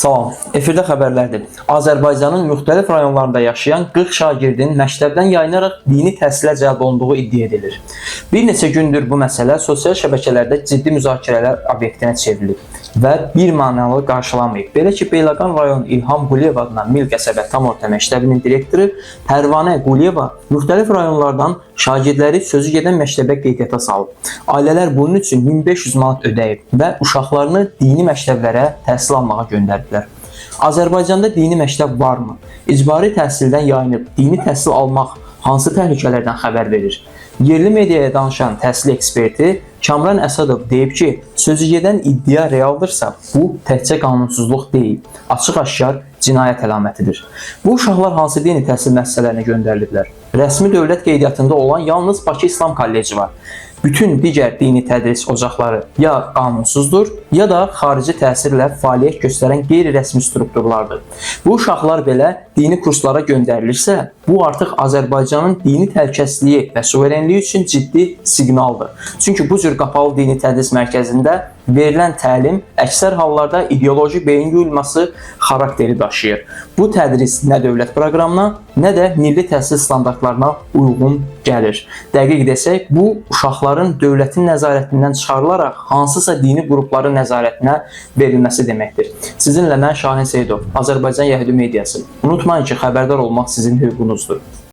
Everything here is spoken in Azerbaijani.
Salam, efirdə xəbərlərdir. Azərbaycanın müxtəlif rayonlarında yaşayan 40 şagirdin məktəbdən yayınaraq dini təhsilə cəlb olunduğu iddia edilir. Bir neçə gündür bu məsələ sosial şəbəkələrdə ciddi müzakirələr obyektinə çevrilib və bir mənalı qarşılanmayıb. Belə ki, Beyləqan rayon İlham Quliyev adına Mil qəsəbə tam orta məktəbinin direktoru Pərvanə Quliyeva müxtəlif rayonlardan şagirdləri sözü gedən məktəbə qeydiyyata salıb. Ailələr bunun üçün 1500 manat ödəyib və uşaqlarını dini məktəblərə təhsil almağa göndərdilər. Azərbaycanda dini məktəb varmı? İcbari təhsildən yayınıb dini təhsil almaq hansı təhlükələrdən xəbər verir? Yerli mediaya danışan təhsil eksperti Kamran Əsədov deyib ki, sözü gedən iddia realdırsa, bu təkcə qanunsuzluq deyil, açıq-aşkar cinayət əlamətidir. Bu uşaqlar hansı dini təhsil müəssisələrinə göndəriliblər? Rəsmi dövlət qeydiyyatında olan yalnız Bakı İslam Kolleci var. Bütün digər dini tədris ocaqları ya qanunsuzdur, ya da xarici təsirlə fəaliyyət göstərən qeyri-rəsmi strukturlardır. Bu uşaqlar belə dini kurslara göndərilirsə, bu artıq Azərbaycanın dini təhlükəsizliyi və suverenliyi üçün ciddi siqnaldır. Çünki bu cür qapalı dini tədris mərkəzində verilən təlim əksər hallarda ideoloji beyin yuyulması xarakteri daşıyır. Bu tədris nə dövlət proqramına, nə də milli təhsil standartlarına uyğun gəlir. Dəqiq desək, bu uşaqların dövlətin nəzarətindən çıxarılaraq hansısa dini qrupların nəzarətinə verilməsi deməkdir. Sizinlə mən Şahin Seyidov, Azərbaycan Yəhudi Mediası. Unutmayın ki, xəbərdar olmaq sizin hüququnuzdur.